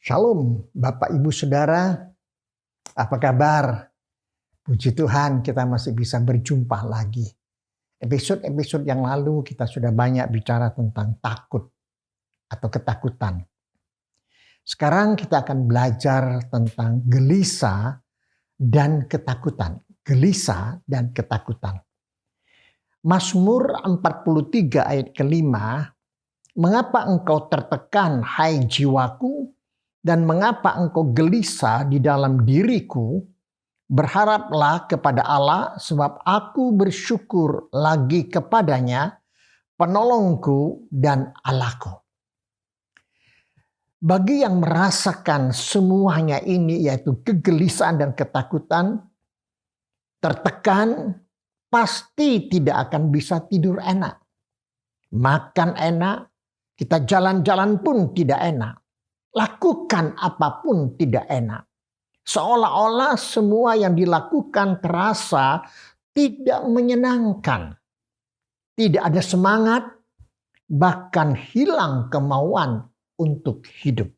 Shalom Bapak Ibu Saudara, apa kabar? Puji Tuhan kita masih bisa berjumpa lagi. Episode-episode yang lalu kita sudah banyak bicara tentang takut atau ketakutan. Sekarang kita akan belajar tentang gelisah dan ketakutan. Gelisah dan ketakutan. Mazmur 43 ayat kelima, mengapa engkau tertekan hai jiwaku? Dan mengapa engkau gelisah di dalam diriku? Berharaplah kepada Allah, sebab aku bersyukur lagi kepadanya, penolongku dan Allahku. Bagi yang merasakan semuanya ini, yaitu kegelisahan dan ketakutan, tertekan, pasti tidak akan bisa tidur enak. Makan enak, kita jalan-jalan pun tidak enak. Lakukan apapun tidak enak. Seolah-olah semua yang dilakukan terasa tidak menyenangkan. Tidak ada semangat, bahkan hilang kemauan untuk hidup.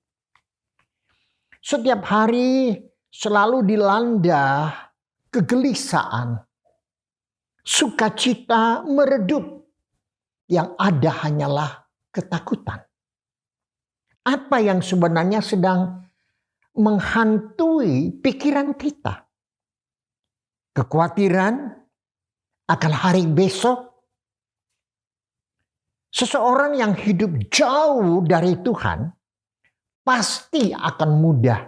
Setiap hari selalu dilanda kegelisahan. Sukacita meredup. Yang ada hanyalah ketakutan. Apa yang sebenarnya sedang menghantui pikiran kita? Kekhawatiran akan hari besok. Seseorang yang hidup jauh dari Tuhan pasti akan mudah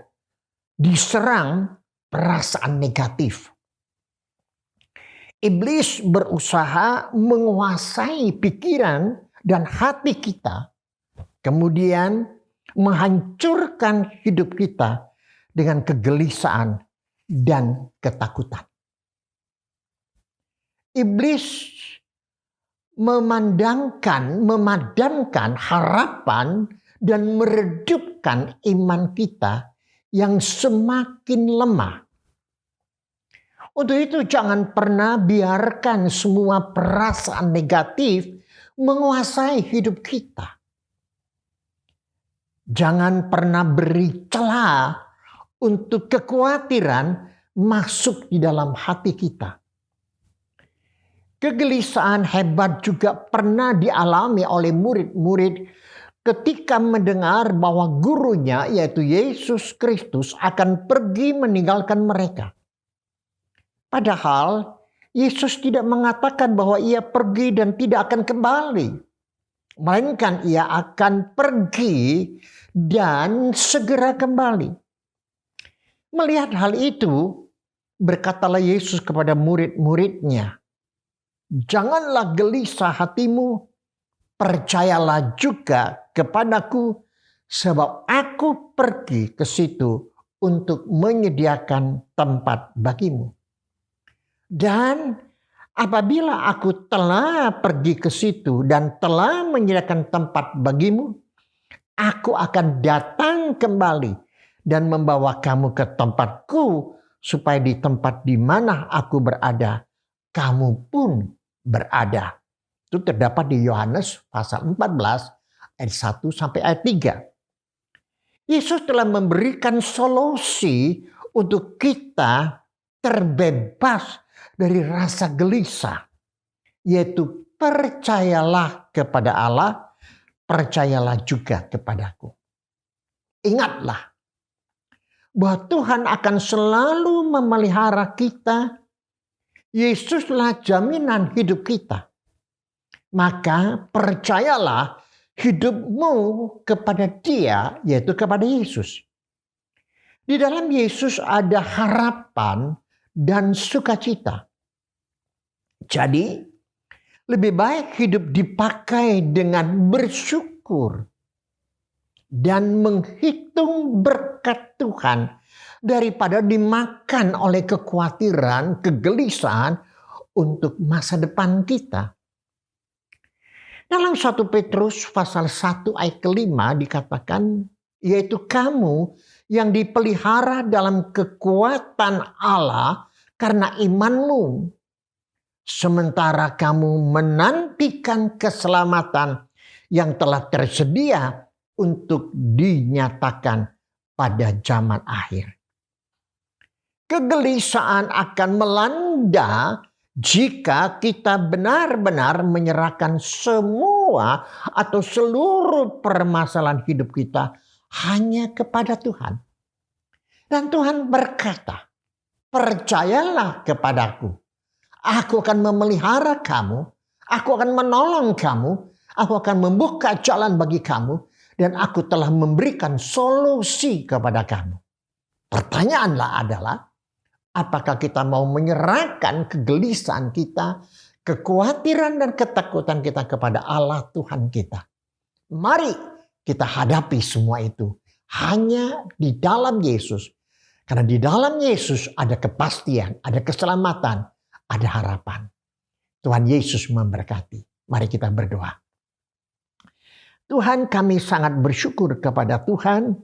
diserang perasaan negatif. Iblis berusaha menguasai pikiran dan hati kita, kemudian menghancurkan hidup kita dengan kegelisahan dan ketakutan. Iblis memadamkan harapan dan meredupkan iman kita yang semakin lemah. Untuk itu jangan pernah biarkan semua perasaan negatif menguasai hidup kita. Jangan pernah beri celah untuk kekhawatiran masuk di dalam hati kita. Kegelisahan hebat juga pernah dialami oleh murid-murid ketika mendengar bahwa gurunya yaitu Yesus Kristus akan pergi meninggalkan mereka. Padahal Yesus tidak mengatakan bahwa ia pergi dan tidak akan kembali. Melainkan ia akan pergi dan segera kembali. Melihat hal itu, berkatalah Yesus kepada murid-muridnya, janganlah gelisah hatimu, percayalah juga kepadaku, sebab aku pergi ke situ untuk menyediakan tempat bagimu. Dan apabila aku telah pergi ke situ dan telah menyediakan tempat bagimu, aku akan datang kembali dan membawa kamu ke tempatku, supaya di tempat di mana aku berada, kamu pun berada. Itu terdapat di Yohanes pasal 14 ayat 1 sampai ayat 3. Yesus telah memberikan solusi untuk kita terbebas dari rasa gelisah, yaitu percayalah kepada Allah, percayalah juga kepadaku. Ingatlah bahwa Tuhan akan selalu memelihara kita. Yesuslah jaminan hidup kita. Maka percayalah hidupmu kepada Dia, yaitu kepada Yesus. Di dalam Yesus ada harapan dan sukacita. Jadi, lebih baik hidup dipakai dengan bersyukur dan menghitung berkat Tuhan daripada dimakan oleh kekhawatiran, kegelisahan untuk masa depan kita. Dalam 1 Petrus pasal 1 ayat kelima dikatakan, yaitu kamu yang dipelihara dalam kekuatan Allah karena imanmu, sementara kamu menantikan keselamatan yang telah tersedia untuk dinyatakan pada zaman akhir. Kegelisahan akan melanda jika kita benar-benar menyerahkan semua atau seluruh permasalahan hidup kita hanya kepada Tuhan. Dan Tuhan berkata, percayalah kepadaku. Aku akan memelihara kamu. Aku akan menolong kamu. Aku akan membuka jalan bagi kamu. Dan aku telah memberikan solusi kepada kamu. Pertanyaanlah adalah, apakah kita mau menyerahkan kegelisahan kita, kekhawatiran dan ketakutan kita kepada Allah Tuhan kita? Mari kita hadapi semua itu hanya di dalam Yesus. Karena di dalam Yesus ada kepastian, ada keselamatan, ada harapan. Tuhan Yesus memberkati. Mari kita berdoa. Tuhan, kami sangat bersyukur kepada Tuhan.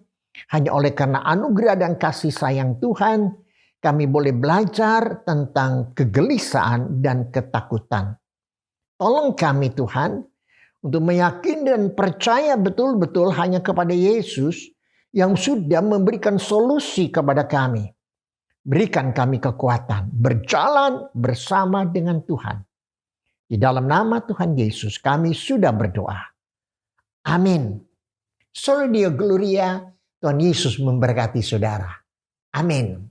Hanya oleh karena anugerah dan kasih sayang Tuhan, kami boleh belajar tentang kegelisahan dan ketakutan. Tolong kami Tuhan, untuk meyakini dan percaya betul-betul hanya kepada Yesus yang sudah memberikan solusi kepada kami. Berikan kami kekuatan berjalan bersama dengan Tuhan. Di dalam nama Tuhan Yesus kami sudah berdoa. Amin. Soli Deo Gloria, Tuhan Yesus memberkati saudara. Amin.